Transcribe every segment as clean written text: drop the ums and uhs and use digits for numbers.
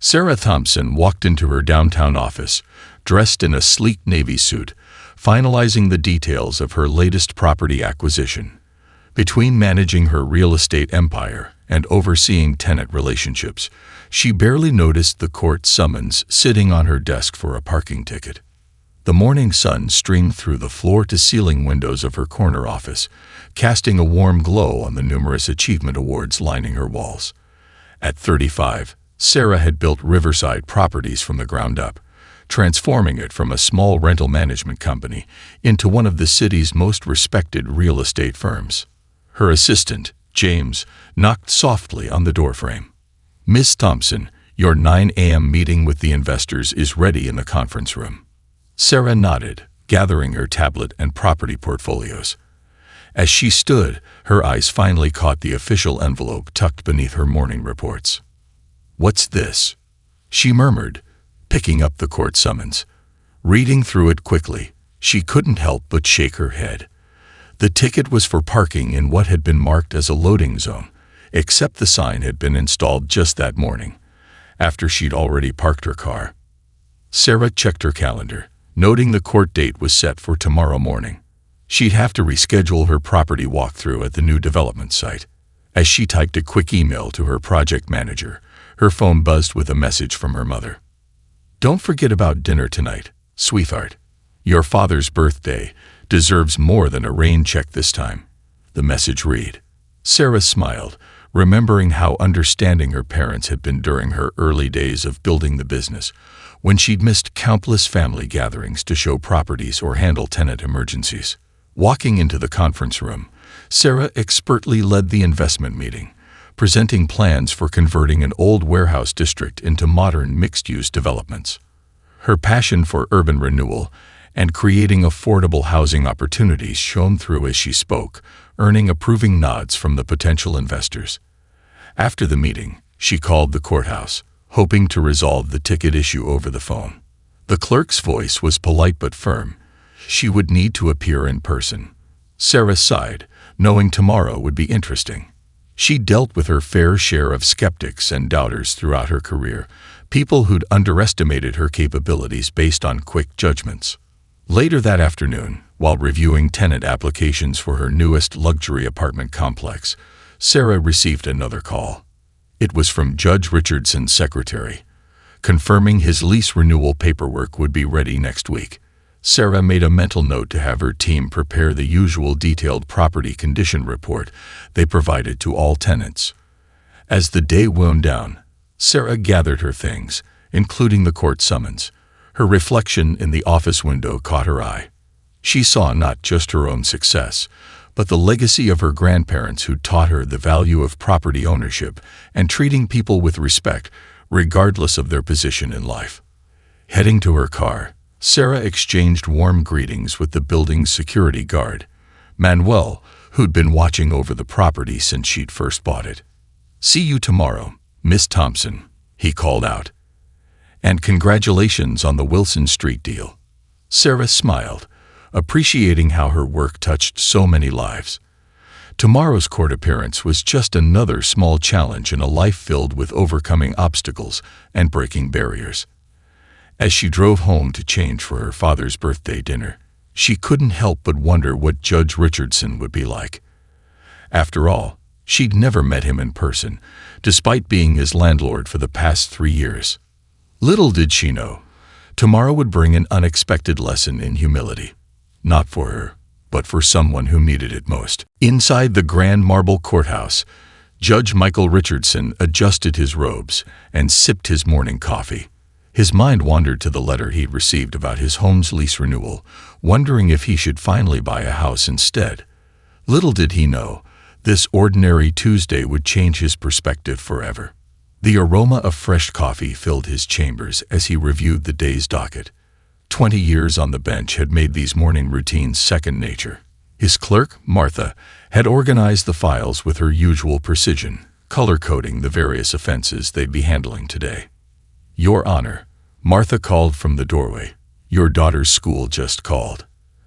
Sarah Thompson walked into her downtown office, dressed in a sleek navy suit, finalizing the details of her latest property acquisition. Between managing her real estate empire and overseeing tenant relationships, she barely noticed the court summons sitting on her desk for a parking ticket. The morning sun streamed through the floor-to-ceiling windows of her corner office, casting a warm glow on the numerous achievement awards lining her walls. At 35, Sarah had built Riverside Properties from the ground up, transforming it from a small rental management company into one of the city's most respected real estate firms. Her assistant, James, knocked softly on the doorframe. "Miss Thompson, your 9 a.m. meeting with the investors is ready in the conference room." Sarah nodded, gathering her tablet and property portfolios. As she stood, her eyes finally caught the official envelope tucked beneath her morning reports. "What's this?" she murmured, picking up the court summons. Reading through it quickly, she couldn't help but shake her head. The ticket was for parking in what had been marked as a loading zone, except the sign had been installed just that morning, after she'd already parked her car. Sarah checked her calendar, noting the court date was set for tomorrow morning. She'd have to reschedule her property walkthrough at the new development site. As she typed a quick email to her project manager, her phone buzzed with a message from her mother. "Don't forget about dinner tonight, sweetheart. Your father's birthday deserves more than a rain check this time," the message read. Sarah smiled, remembering how understanding her parents had been during her early days of building the business, when she'd missed countless family gatherings to show properties or handle tenant emergencies. Walking into the conference room, Sarah expertly led the investment meeting, presenting plans for converting an old warehouse district into modern mixed-use developments. Her passion for urban renewal and creating affordable housing opportunities shone through as she spoke, earning approving nods from the potential investors. After the meeting, she called the courthouse, hoping to resolve the ticket issue over the phone. The clerk's voice was polite but firm. She would need to appear in person. Sarah sighed, knowing tomorrow would be interesting. She dealt with her fair share of skeptics and doubters throughout her career, people who'd underestimated her capabilities based on quick judgments. Later that afternoon, while reviewing tenant applications for her newest luxury apartment complex, Sarah received another call. It was from Judge Richardson's secretary, confirming his lease renewal paperwork would be ready next week. Sarah made a mental note to have her team prepare the usual detailed property condition report they provided to all tenants. As the day wound down, Sarah gathered her things, including the court summons. Her reflection in the office window caught her eye. She saw not just her own success, but the legacy of her grandparents who taught her the value of property ownership and treating people with respect, regardless of their position in life. Heading to her car, Sarah exchanged warm greetings with the building's security guard, Manuel, who'd been watching over the property since she'd first bought it. "See you tomorrow, Miss Thompson," he called out. "And congratulations on the Wilson Street deal." Sarah smiled, appreciating how her work touched so many lives. Tomorrow's court appearance was just another small challenge in a life filled with overcoming obstacles and breaking barriers. As she drove home to change for her father's birthday dinner, she couldn't help but wonder what Judge Richardson would be like. After all, she'd never met him in person, despite being his landlord for the past 3 years. Little did she know, tomorrow would bring an unexpected lesson in humility. Not for her, but for someone who needed it most. Inside the grand marble courthouse, Judge Michael Richardson adjusted his robes and sipped his morning coffee. His mind wandered to the letter he'd received about his home's lease renewal, wondering if he should finally buy a house instead. Little did he know, this ordinary Tuesday would change his perspective forever. The aroma of fresh coffee filled his chambers as he reviewed the day's docket. 20 years on the bench had made these morning routines second nature. His clerk, Martha, had organized the files with her usual precision, color-coding the various offenses they'd be handling today. "Your Honor," Martha called from the doorway, "your daughter's school just called.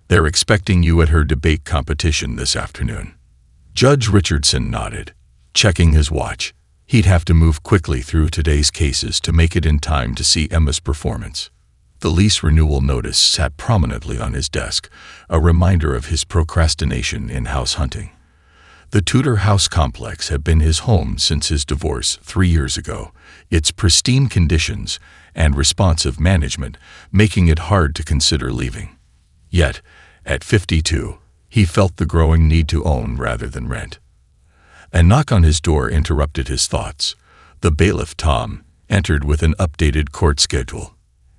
They're expecting you at her debate competition this afternoon." Judge Richardson nodded, checking his watch. He'd have to move quickly through today's cases to make it in time to see Emma's performance. The lease renewal notice sat prominently on his desk, a reminder of his procrastination in house hunting. The Tudor house complex had been his home since his divorce 3 years ago, its pristine conditions and responsive management making it hard to consider leaving. Yet, at 52, he felt the growing need to own rather than rent. A knock on his door interrupted his thoughts. The bailiff, Tom, entered with an updated court schedule.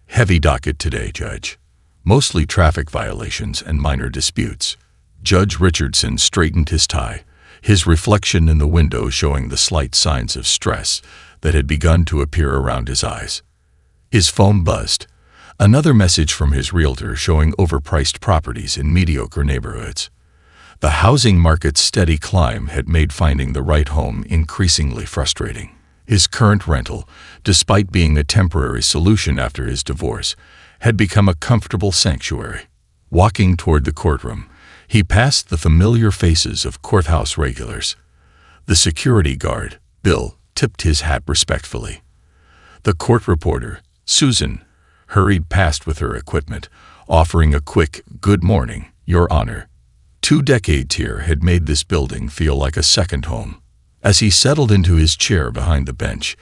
"Heavy docket today, Judge. Mostly traffic violations and minor disputes." Judge Richardson straightened his tie, his reflection in the window showing the slight signs of stress that had begun to appear around his eyes. His phone buzzed. Another message from his realtor showing overpriced properties in mediocre neighborhoods. The housing market's steady climb had made finding the right home increasingly frustrating. His current rental, despite being a temporary solution after his divorce, had become a comfortable sanctuary. Walking toward the courtroom, he passed the familiar faces of courthouse regulars. The security guard, Bill, tipped his hat respectfully. The court reporter, Susan, hurried past with her equipment, offering a quick, "Good morning, Your Honor." 2 decades here had made this building feel like a second home. As he settled into his chair behind the bench,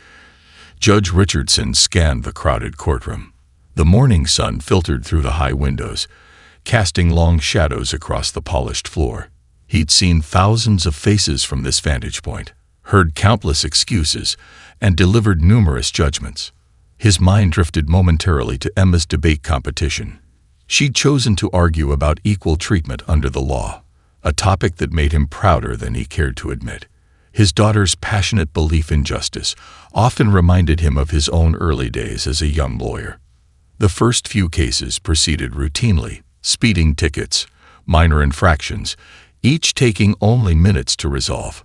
Judge Richardson scanned the crowded courtroom. The morning sun filtered through the high windows, casting long shadows across the polished floor. He'd seen thousands of faces from this vantage point, heard countless excuses, and delivered numerous judgments. His mind drifted momentarily to Emma's debate competition. She'd chosen to argue about equal treatment under the law, a topic that made him prouder than he cared to admit. His daughter's passionate belief in justice often reminded him of his own early days as a young lawyer. The first few cases proceeded routinely, speeding tickets, minor infractions, each taking only minutes to resolve.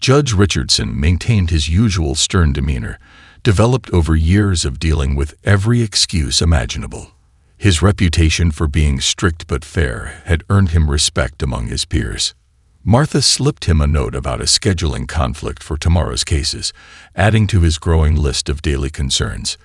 Judge Richardson maintained his usual stern demeanor, developed over years of dealing with every excuse imaginable. His reputation for being strict but fair had earned him respect among his peers. Martha slipped him a note about a scheduling conflict for tomorrow's cases, adding to his growing list of daily concerns.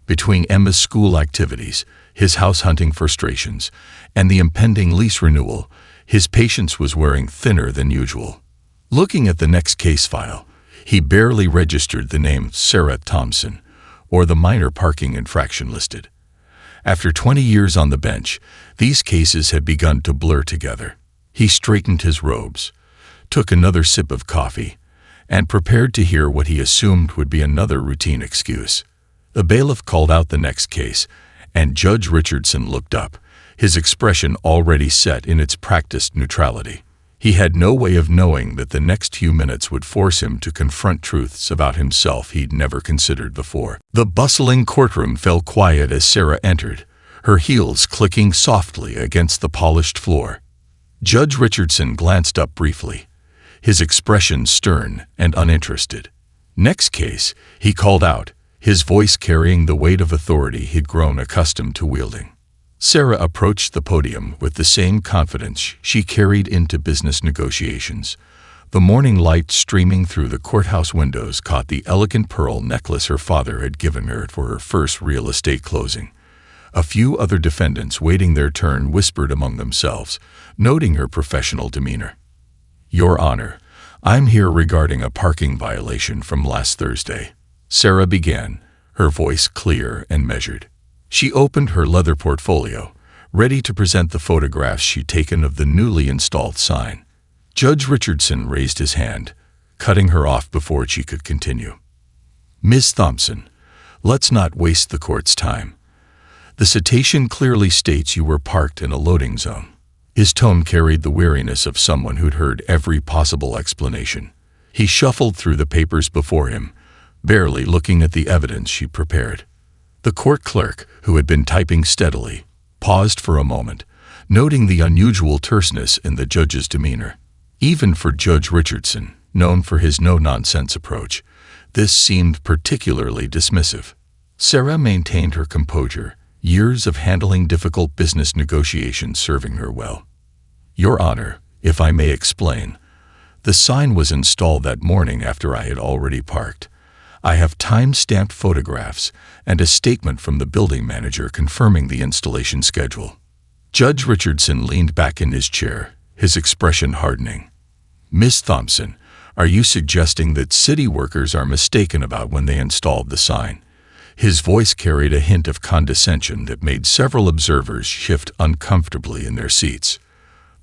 Between Emma's school activities, his house hunting frustrations, and the impending lease renewal, his patience was wearing thinner than usual. Looking at the next case file, he barely registered the name Sarah Thompson, or the minor parking infraction listed. After 20 years on the bench, these cases had begun to blur together. He straightened his robes, took another sip of coffee, and prepared to hear what he assumed would be another routine excuse. The bailiff called out the next case, and Judge Richardson looked up, his expression already set in its practiced neutrality. He had no way of knowing that the next few minutes would force him to confront truths about himself he'd never considered before. The bustling courtroom fell quiet as Sarah entered, her heels clicking softly against the polished floor. Judge Richardson glanced up briefly, his expression stern and uninterested. "Next case," he called out, his voice carrying the weight of authority he'd grown accustomed to wielding. Sarah approached the podium with the same confidence she carried into business negotiations. The morning light streaming through the courthouse windows caught the elegant pearl necklace her father had given her for her first real estate closing. A few other defendants waiting their turn whispered among themselves, noting her professional demeanor. "Your Honor, I'm here regarding a parking violation from last Thursday," Sarah began, her voice clear and measured. She opened her leather portfolio, ready to present the photographs she'd taken of the newly installed sign. Judge Richardson raised his hand, cutting her off before she could continue. "Ms. Thompson, let's not waste the court's time. The citation clearly states you were parked in a loading zone." His tone carried the weariness of someone who'd heard every possible explanation. He shuffled through the papers before him, barely looking at the evidence she prepared. The court clerk, who had been typing steadily, paused for a moment, noting the unusual terseness in the judge's demeanor. Even for Judge Richardson, known for his no-nonsense approach, this seemed particularly dismissive. Sarah maintained her composure, years of handling difficult business negotiations serving her well. "Your Honor, if I may explain, the sign was installed that morning after I had already parked. I have time-stamped photographs and a statement from the building manager confirming the installation schedule." Judge Richardson leaned back in his chair, his expression hardening. "Miss Thompson, are you suggesting that city workers are mistaken about when they installed the sign?" His voice carried a hint of condescension that made several observers shift uncomfortably in their seats.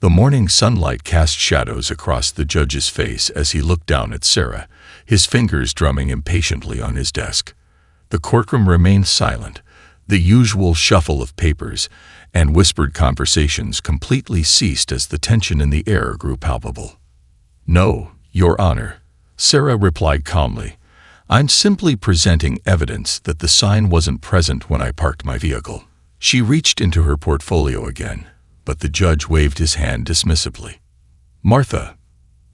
The morning sunlight cast shadows across the judge's face as he looked down at Sarah, his fingers drumming impatiently on his desk. The courtroom remained silent. The usual shuffle of papers and whispered conversations completely ceased as the tension in the air grew palpable. "No, Your Honor," Sarah replied calmly. "I'm simply presenting evidence that the sign wasn't present when I parked my vehicle." She reached into her portfolio again, but the judge waved his hand dismissively. "Martha."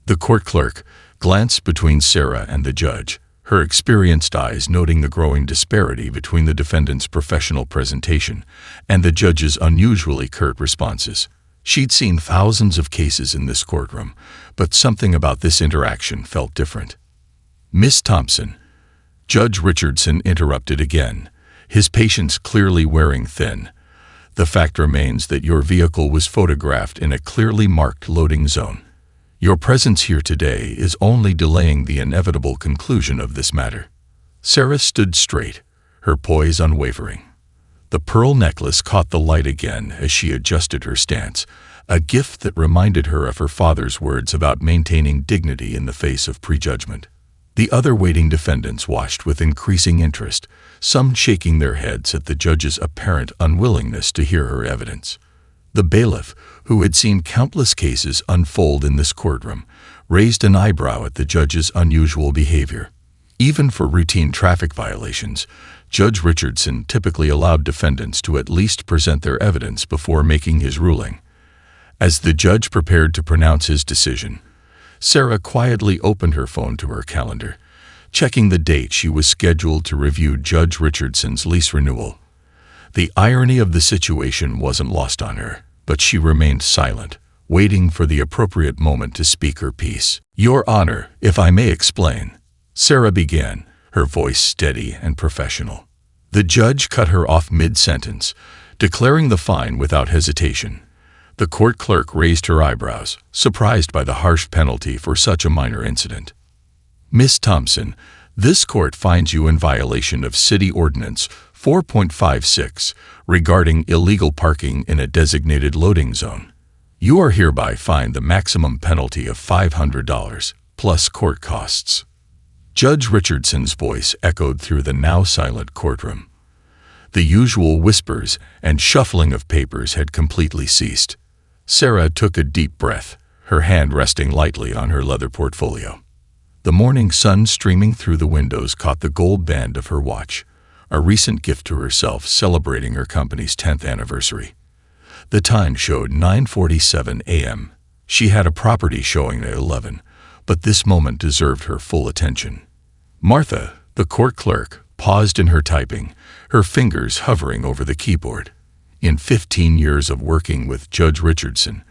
The court clerk glanced between Sarah and the judge, her experienced eyes noting the growing disparity between the defendant's professional presentation and the judge's unusually curt responses. She'd seen thousands of cases in this courtroom, but something about this interaction felt different. "Miss Thompson," Judge Richardson interrupted again, his patience clearly wearing thin. "The fact remains that your vehicle was photographed in a clearly marked loading zone. Your presence here today is only delaying the inevitable conclusion of this matter." Sarah stood straight, her poise unwavering. The pearl necklace caught the light again as she adjusted her stance, a gift that reminded her of her father's words about maintaining dignity in the face of prejudgment. The other waiting defendants watched with increasing interest, some shaking their heads at the judge's apparent unwillingness to hear her evidence. The bailiff, who had seen countless cases unfold in this courtroom, raised an eyebrow at the judge's unusual behavior. Even for routine traffic violations, Judge Richardson typically allowed defendants to at least present their evidence before making his ruling. As the judge prepared to pronounce his decision, Sarah quietly opened her phone to her calendar, checking the date she was scheduled to review Judge Richardson's lease renewal. The irony of the situation wasn't lost on her, but she remained silent, waiting for the appropriate moment to speak her piece. "Your Honor, if I may explain," Sarah began, her voice steady and professional. The judge cut her off mid-sentence, declaring the fine without hesitation. The court clerk raised her eyebrows, surprised by the harsh penalty for such a minor incident. "Miss Thompson, this court finds you in violation of City Ordinance 4.56 regarding illegal parking in a designated loading zone. You are hereby fined the maximum penalty of $500 plus court costs." Judge Richardson's voice echoed through the now silent courtroom. The usual whispers and shuffling of papers had completely ceased. Sarah took a deep breath, her hand resting lightly on her leather portfolio. The morning sun streaming through the windows caught the gold band of her watch, a recent gift to herself celebrating her company's 10th anniversary. The time showed 9:47 a.m. She had a property showing at 11, but this moment deserved her full attention. Martha, the court clerk, paused in her typing, her fingers hovering over the keyboard. In 15 years of working with Judge Richardson,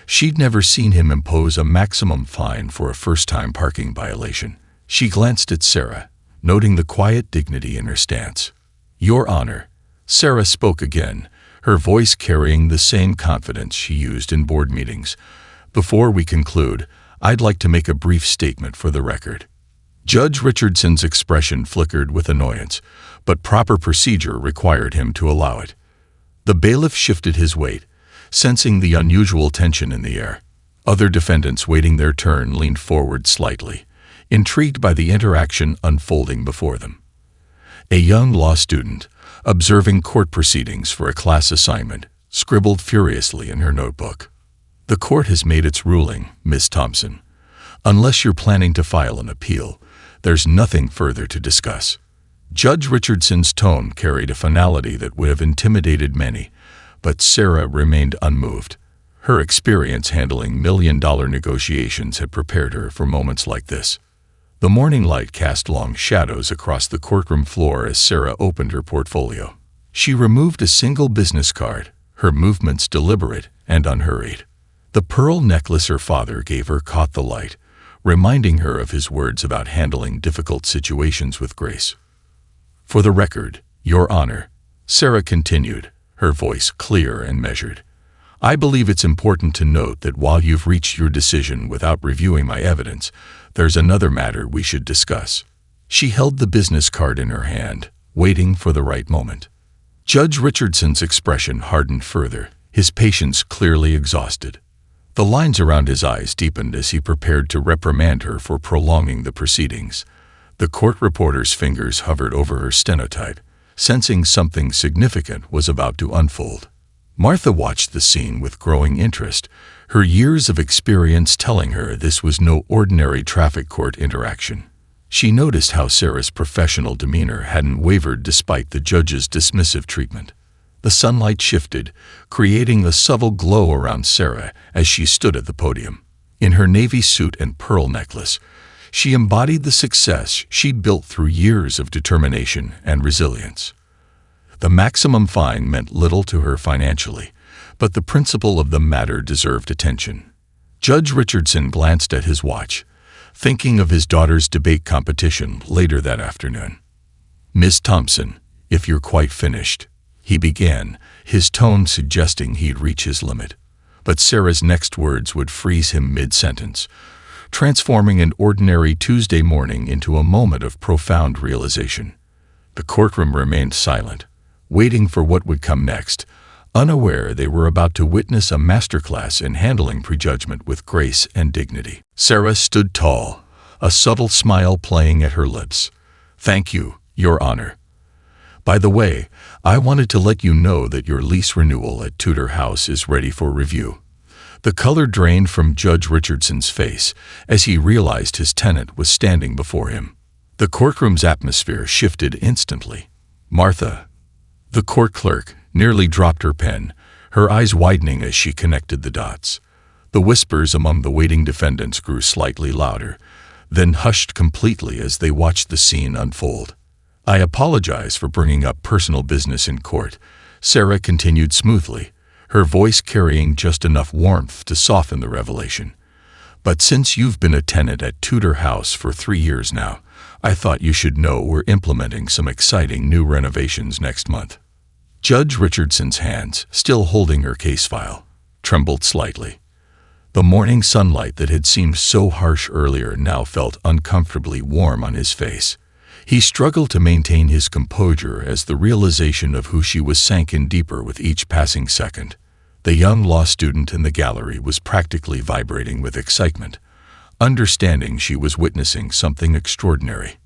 she'd never seen him impose a maximum fine for a first-time parking violation. She glanced at Sarah, noting the quiet dignity in her stance. "Your Honor," Sarah spoke again, her voice carrying the same confidence she used in board meetings. "Before we conclude, I'd like to make a brief statement for the record." Judge Richardson's expression flickered with annoyance, but proper procedure required him to allow it. The bailiff shifted his weight, sensing the unusual tension in the air. Other defendants waiting their turn leaned forward slightly, intrigued by the interaction unfolding before them. A young law student, observing court proceedings for a class assignment, scribbled furiously in her notebook. "The court has made its ruling, Miss Thompson. Unless you're planning to file an appeal, there's nothing further to discuss." Judge Richardson's tone carried a finality that would have intimidated many, but Sarah remained unmoved. Her experience handling million-dollar negotiations had prepared her for moments like this. The morning light cast long shadows across the courtroom floor as Sarah opened her portfolio. She removed a single business card, her movements deliberate and unhurried. The pearl necklace her father gave her caught the light, reminding her of his words about handling difficult situations with grace. "For the record, Your Honor," Sarah continued, her voice clear and measured, "I believe it's important to note that while you've reached your decision without reviewing my evidence, there's another matter we should discuss." She held the business card in her hand, waiting for the right moment. Judge Richardson's expression hardened further, his patience clearly exhausted. The lines around his eyes deepened as he prepared to reprimand her for prolonging the proceedings. The court reporter's fingers hovered over her stenotype, sensing something significant was about to unfold. Martha watched the scene with growing interest, her years of experience telling her this was no ordinary traffic court interaction. She noticed how Sarah's professional demeanor hadn't wavered despite the judge's dismissive treatment. The sunlight shifted, creating a subtle glow around Sarah as she stood at the podium. In her navy suit and pearl necklace, she embodied the success she'd built through years of determination and resilience. The maximum fine meant little to her financially, but the principle of the matter deserved attention. Judge Richardson glanced at his watch, thinking of his daughter's debate competition later that afternoon. "Miss Thompson, if you're quite finished," he began, his tone suggesting he'd reach his limit. But Sarah's next words would freeze him mid-sentence, transforming an ordinary Tuesday morning into a moment of profound realization. The courtroom remained silent, waiting for what would come next, unaware they were about to witness a masterclass in handling prejudgment with grace and dignity. Sarah stood tall, a subtle smile playing at her lips. "Thank you, Your Honor. By the way, I wanted to let you know that your lease renewal at Tudor House is ready for review." The color drained from Judge Richardson's face as he realized his tenant was standing before him. The courtroom's atmosphere shifted instantly. "Martha," the court clerk nearly dropped her pen, her eyes widening as she connected the dots. The whispers among the waiting defendants grew slightly louder, then hushed completely as they watched the scene unfold. "I apologize for bringing up personal business in court," Sarah continued smoothly, her voice carrying just enough warmth to soften the revelation. "But since you've been a tenant at Tudor House for 3 years now, I thought you should know we're implementing some exciting new renovations next month." Judge Richardson's hands, still holding her case file, trembled slightly. The morning sunlight that had seemed so harsh earlier now felt uncomfortably warm on his face. He struggled to maintain his composure as the realization of who she was sank in deeper with each passing second. The young law student in the gallery was practically vibrating with excitement, understanding she was witnessing something extraordinary.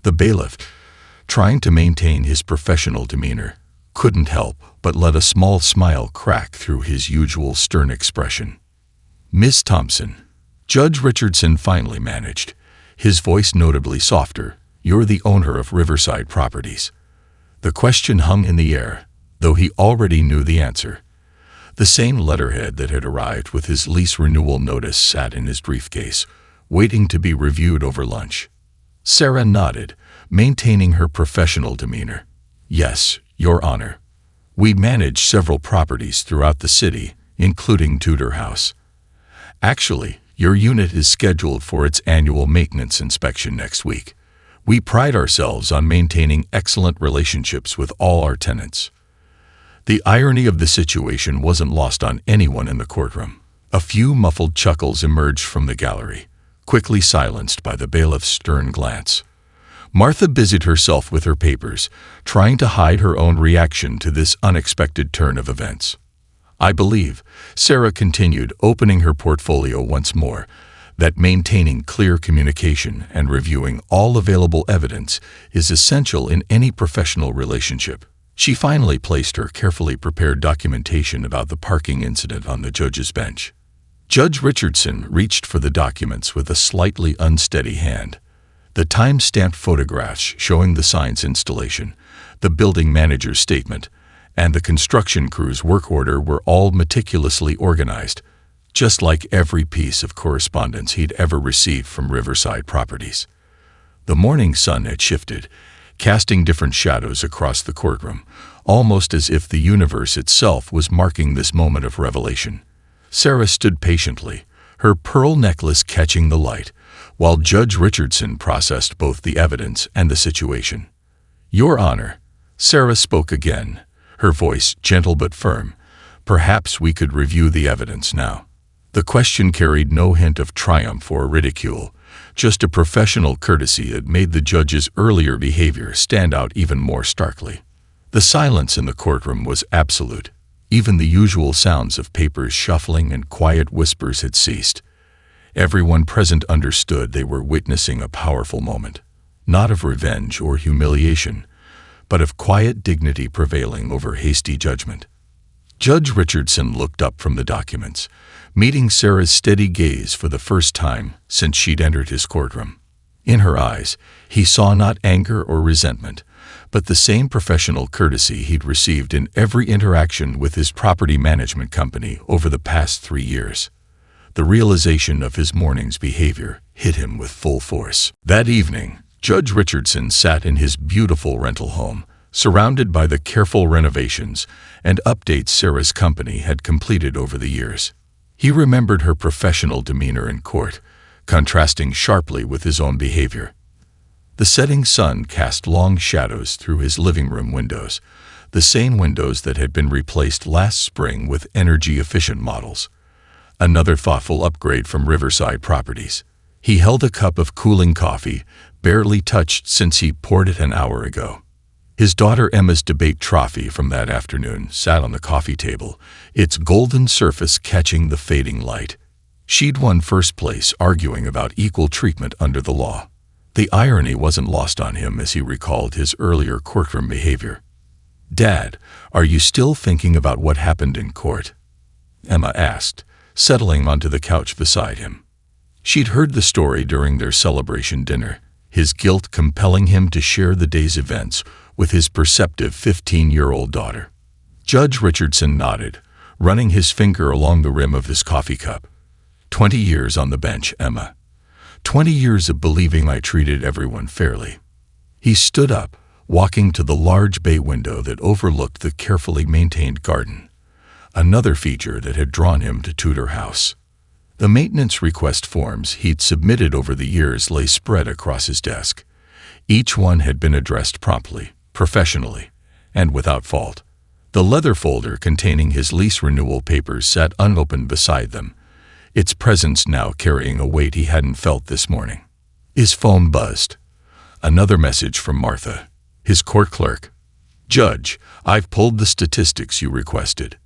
The bailiff, trying to maintain his professional demeanor, couldn't help but let a small smile crack through his usual stern expression. "Miss Thompson," Judge Richardson finally managed, his voice notably softer, "you're the owner of Riverside Properties." The question hung in the air, though he already knew the answer. The same letterhead that had arrived with his lease renewal notice sat in his briefcase, waiting to be reviewed over lunch. Sarah nodded, maintaining her professional demeanor. "Yes, Your Honor. We manage several properties throughout the city, including Tudor House. Actually, your unit is scheduled for its annual maintenance inspection next week. We pride ourselves on maintaining excellent relationships with all our tenants." The irony of the situation wasn't lost on anyone in the courtroom. A few muffled chuckles emerged from the gallery, quickly silenced by the bailiff's stern glance. Martha busied herself with her papers, trying to hide her own reaction to this unexpected turn of events. "I believe," Sarah continued, opening her portfolio once more, "that maintaining clear communication and reviewing all available evidence is essential in any professional relationship." She finally placed her carefully prepared documentation about the parking incident on the judge's bench. Judge Richardson reached for the documents with a slightly unsteady hand. The time-stamped photographs showing the sign's installation, the building manager's statement, and the construction crew's work order were all meticulously organized, just like every piece of correspondence he'd ever received from Riverside Properties. The morning sun had shifted, casting different shadows across the courtroom, almost as if the universe itself was marking this moment of revelation. Sarah stood patiently, her pearl necklace catching the light, while Judge Richardson processed both the evidence and the situation. "Your Honor," Sarah spoke again, her voice gentle but firm, "perhaps we could review the evidence now." The question carried no hint of triumph or ridicule, just a professional courtesy that made the judge's earlier behavior stand out even more starkly. The silence in the courtroom was absolute. Even the usual sounds of papers shuffling and quiet whispers had ceased. Everyone present understood they were witnessing a powerful moment, not of revenge or humiliation, but of quiet dignity prevailing over hasty judgment. Judge Richardson looked up from the documents, meeting Sarah's steady gaze for the first time since she'd entered his courtroom. In her eyes, he saw not anger or resentment, but the same professional courtesy he'd received in every interaction with his property management company over the past 3 years. The realization of his morning's behavior hit him with full force. That evening, Judge Richardson sat in his beautiful rental home, surrounded by the careful renovations and updates Sarah's company had completed over the years. He remembered her professional demeanor in court, contrasting sharply with his own behavior. The setting sun cast long shadows through his living room windows, the same windows that had been replaced last spring with energy-efficient models. Another thoughtful upgrade from Riverside Properties. He held a cup of cooling coffee, barely touched since he poured it an hour ago. His daughter Emma's debate trophy from that afternoon sat on the coffee table, its golden surface catching the fading light. She'd won first place arguing about equal treatment under the law. The irony wasn't lost on him as he recalled his earlier courtroom behavior. "Dad, are you still thinking about what happened in court?" Emma asked, settling onto the couch beside him. She'd heard the story during their celebration dinner, his guilt compelling him to share the day's events with his perceptive 15-year-old daughter. Judge Richardson nodded, running his finger along the rim of his coffee cup. 20 years on the bench, Emma. 20 years of believing I treated everyone fairly." He stood up, walking to the large bay window that overlooked the carefully maintained garden, another feature that had drawn him to Tudor House. The maintenance request forms he'd submitted over the years lay spread across his desk. Each one had been addressed promptly, professionally, and without fault. The leather folder containing his lease renewal papers sat unopened beside them, its presence now carrying a weight he hadn't felt this morning. His phone buzzed. Another message from Martha, his court clerk. "Judge, I've pulled the statistics you requested."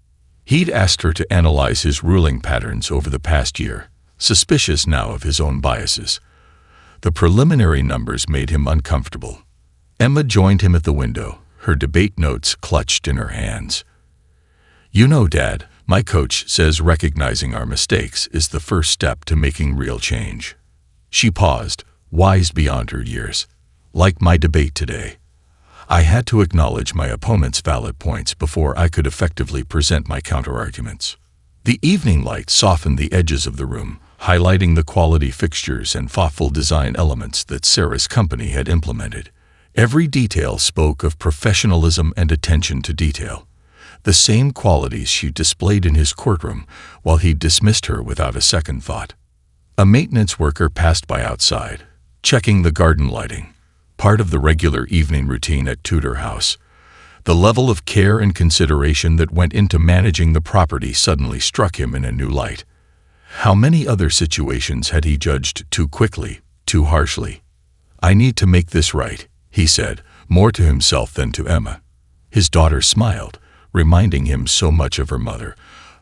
He'd asked her to analyze his ruling patterns over the past year, suspicious now of his own biases. The preliminary numbers made him uncomfortable. Emma joined him at the window, her debate notes clutched in her hands. "You know, Dad, my coach says recognizing our mistakes is the first step to making real change." She paused, wise beyond her years. "Like my debate today. I had to acknowledge my opponent's valid points before I could effectively present my counterarguments." The evening light softened the edges of the room, highlighting the quality fixtures and thoughtful design elements that Sarah's company had implemented. Every detail spoke of professionalism and attention to detail, the same qualities she displayed in his courtroom while he dismissed her without a second thought. A maintenance worker passed by outside, checking the garden lighting, part of the regular evening routine at Tudor House. The level of care and consideration that went into managing the property suddenly struck him in a new light. How many other situations had he judged too quickly, too harshly? "I need to make this right," he said, more to himself than to Emma. His daughter smiled, reminding him so much of her mother,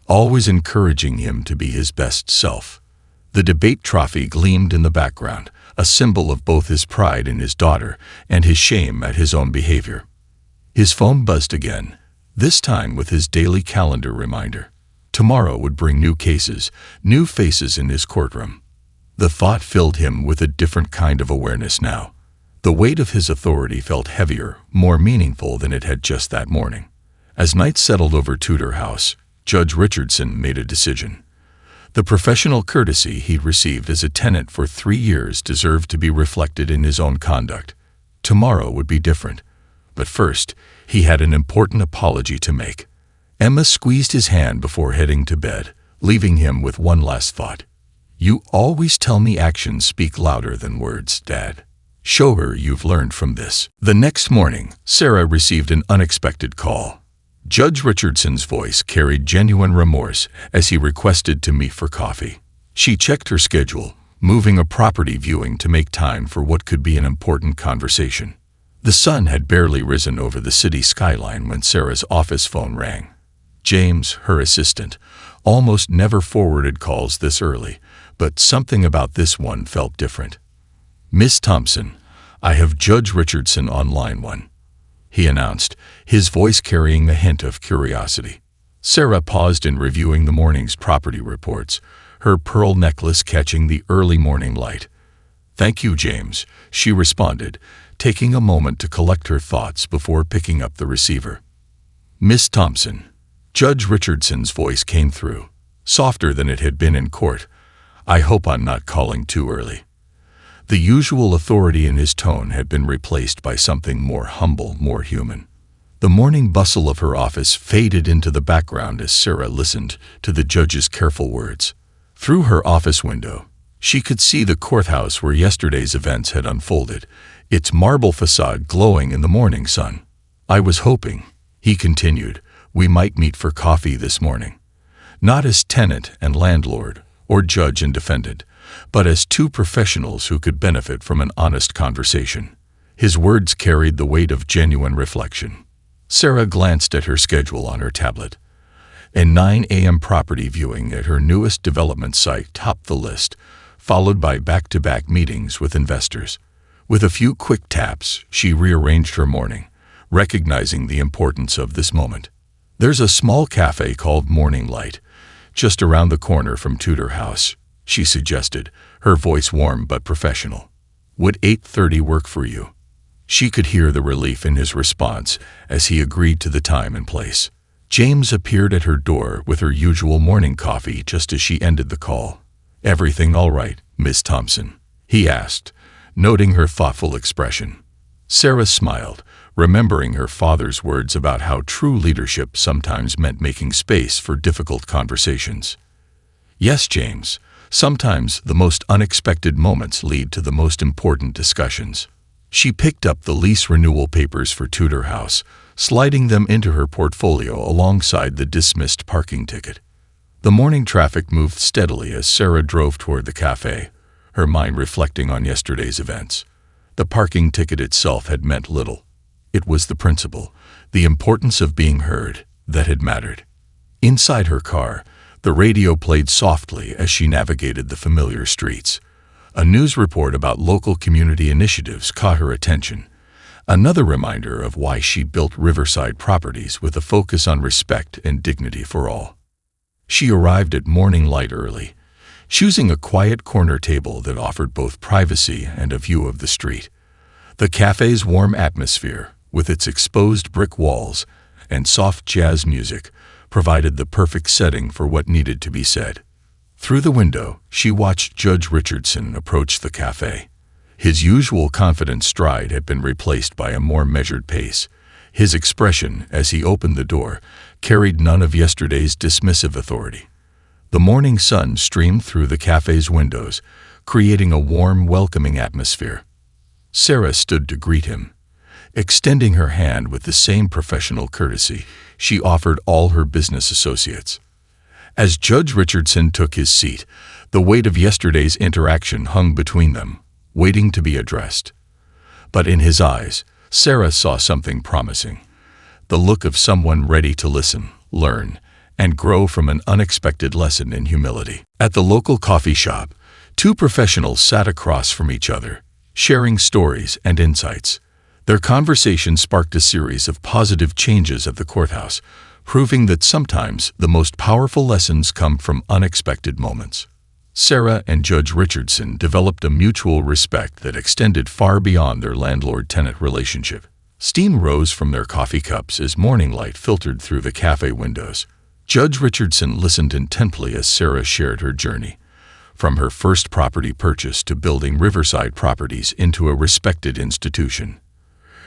always encouraging him to be his best self. The debate trophy gleamed in the background, a symbol of both his pride in his daughter and his shame at his own behavior. His phone buzzed again, this time with his daily calendar reminder. Tomorrow would bring new cases, new faces in his courtroom. The thought filled him with a different kind of awareness now. The weight of his authority felt heavier, more meaningful than it had just that morning. As night settled over Tudor House, Judge Richardson made a decision. The professional courtesy he'd received as a tenant for 3 years deserved to be reflected in his own conduct. Tomorrow would be different. But first, he had an important apology to make. Emma squeezed his hand before heading to bed, leaving him with one last thought. You always tell me actions speak louder than words, Dad. Show her you've learned from this. The next morning, Sarah received an unexpected call. Judge Richardson's voice carried genuine remorse as he requested to meet for coffee. She checked her schedule, moving a property viewing to make time for what could be an important conversation. The sun had barely risen over the city skyline when Sarah's office phone rang. James, her assistant, almost never forwarded calls this early, but something about this one felt different. "Miss Thompson, I have Judge Richardson on line 1, he announced, his voice carrying a hint of curiosity. Sarah paused in reviewing the morning's property reports, her pearl necklace catching the early morning light. "Thank you, James," she responded, taking a moment to collect her thoughts before picking up the receiver. "Miss Thompson." Judge Richardson's voice came through, softer than it had been in court. "I hope I'm not calling too early." The usual authority in his tone had been replaced by something more humble, more human. The morning bustle of her office faded into the background as Sarah listened to the judge's careful words. Through her office window, she could see the courthouse where yesterday's events had unfolded, its marble facade glowing in the morning sun. "I was hoping," he continued, "we might meet for coffee this morning. Not as tenant and landlord, or judge and defendant, but as two professionals who could benefit from an honest conversation." His words carried the weight of genuine reflection. Sarah glanced at her schedule on her tablet. A 9 a.m. property viewing at her newest development site topped the list, followed by back-to-back meetings with investors. With a few quick taps, she rearranged her morning, recognizing the importance of this moment. "There's a small cafe called Morning Light, just around the corner from Tudor House," she suggested, her voice warm but professional. "Would 8:30 work for you?" She could hear the relief in his response as he agreed to the time and place. James appeared at her door with her usual morning coffee just as she ended the call. "Everything all right, Miss Thompson?" he asked, noting her thoughtful expression. Sarah smiled, remembering her father's words about how true leadership sometimes meant making space for difficult conversations. "Yes, James. Sometimes the most unexpected moments lead to the most important discussions." She picked up the lease renewal papers for Tudor House, sliding them into her portfolio alongside the dismissed parking ticket. The morning traffic moved steadily as Sarah drove toward the cafe, her mind reflecting on yesterday's events. The parking ticket itself had meant little. It was the principle, the importance of being heard, that had mattered. Inside her car, the radio played softly as she navigated the familiar streets. A news report about local community initiatives caught her attention, another reminder of why she built riverside properties with a focus on respect and dignity for all. She arrived at Morning Light early, choosing a quiet corner table that offered both privacy and a view of the street. The cafe's warm atmosphere, with its exposed brick walls and soft jazz music, provided the perfect setting for what needed to be said. Through the window, she watched Judge Richardson approach the cafe. His usual confident stride had been replaced by a more measured pace. His expression, as he opened the door, carried none of yesterday's dismissive authority. The morning sun streamed through the cafe's windows, creating a warm, welcoming atmosphere. Sarah stood to greet him. Extending her hand with the same professional courtesy she offered all her business associates. As Judge Richardson took his seat, the weight of yesterday's interaction hung between them, waiting to be addressed. But in his eyes, Sarah saw something promising, the look of someone ready to listen, learn, and grow from an unexpected lesson in humility. At the local coffee shop, two professionals sat across from each other, sharing stories and insights. Their conversation sparked a series of positive changes at the courthouse, proving that sometimes the most powerful lessons come from unexpected moments. Sarah and Judge Richardson developed a mutual respect that extended far beyond their landlord-tenant relationship. Steam rose from their coffee cups as morning light filtered through the cafe windows. Judge Richardson listened intently as Sarah shared her journey, from her first property purchase to building riverside properties into a respected institution.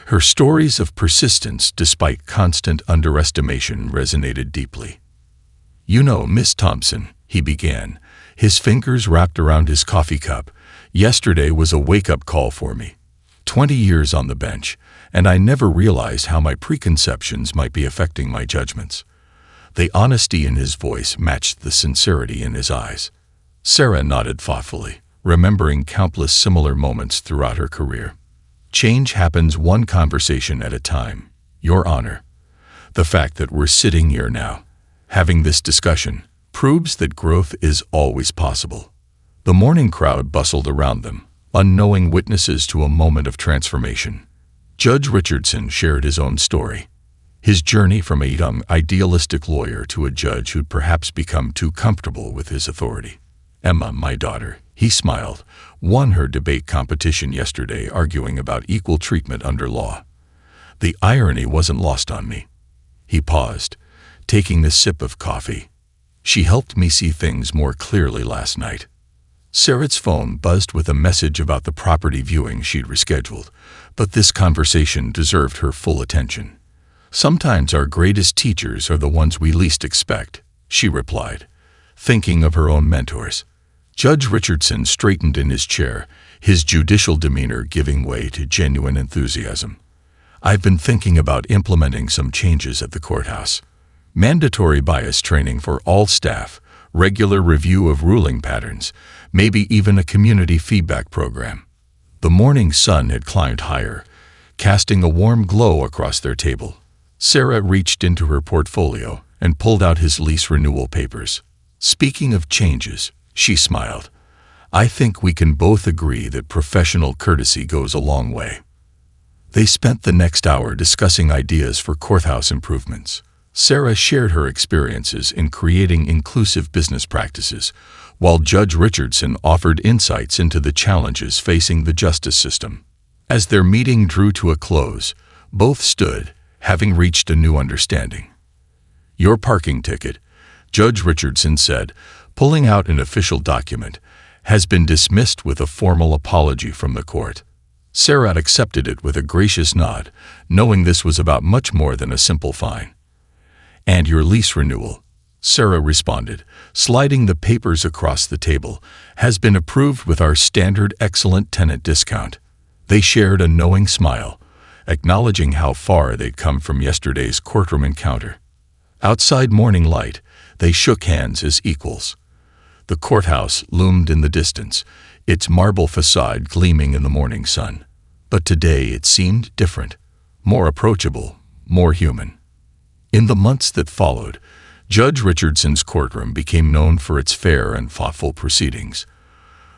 Her stories of persistence despite constant underestimation resonated deeply. "You know, Miss Thompson," he began, His fingers wrapped around his coffee cup. Yesterday was a wake-up call for me. 20 years on the bench, and I never realized how my preconceptions might be affecting my judgments. The honesty in his voice matched the sincerity in his eyes. Sarah nodded thoughtfully, remembering countless similar moments throughout her career. Change happens one conversation at a time, Your Honor. The fact that we're sitting here now, having this discussion, proves that growth is always possible. The morning crowd bustled around them, unknowing witnesses to a moment of transformation. Judge Richardson shared his own story. His journey from a young, idealistic lawyer to a judge who'd perhaps become too comfortable with his authority. Emma, my daughter, he smiled, won her debate competition yesterday arguing about equal treatment under law. The irony wasn't lost on me. He paused, taking a sip of coffee. She helped me see things more clearly last night. Sarah's phone buzzed with a message about the property viewing she'd rescheduled, but this conversation deserved her full attention. Sometimes our greatest teachers are the ones we least expect, she replied, thinking of her own mentors. Judge Richardson straightened in his chair, his judicial demeanor giving way to genuine enthusiasm. I've been thinking about implementing some changes at the courthouse. Mandatory bias training for all staff, regular review of ruling patterns, maybe even a community feedback program. The morning sun had climbed higher, casting a warm glow across their table. Sarah reached into her portfolio and pulled out his lease renewal papers. Speaking of changes, she smiled. I think we can both agree that professional courtesy goes a long way. They spent the next hour discussing ideas for courthouse improvements. Sarah shared her experiences in creating inclusive business practices, while Judge Richardson offered insights into the challenges facing the justice system. As their meeting drew to a close, both stood, having reached a new understanding. Your parking ticket, Judge Richardson said, pulling out an official document, has been dismissed with a formal apology from the court. Sarah accepted it with a gracious nod, knowing this was about much more than a simple fine. And your lease renewal, Sarah responded, sliding the papers across the table, has been approved with our standard excellent tenant discount. They shared a knowing smile, acknowledging how far they'd come from yesterday's courtroom encounter. Outside morning light, they shook hands as equals. The courthouse loomed in the distance, its marble facade gleaming in the morning sun. But today it seemed different, more approachable, more human. In the months that followed, Judge Richardson's courtroom became known for its fair and thoughtful proceedings.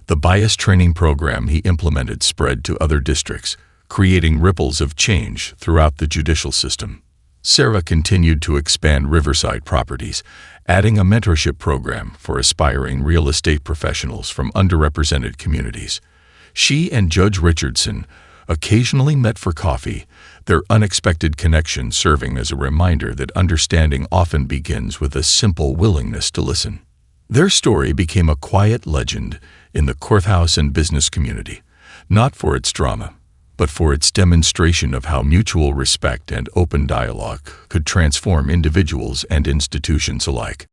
The bias training program he implemented spread to other districts, creating ripples of change throughout the judicial system. Sarah continued to expand Riverside Properties, adding a mentorship program for aspiring real estate professionals from underrepresented communities. She and Judge Richardson occasionally met for coffee, their unexpected connection serving as a reminder that understanding often begins with a simple willingness to listen. Their story became a quiet legend in the courthouse and business community, not for its drama, but for its demonstration of how mutual respect and open dialogue could transform individuals and institutions alike.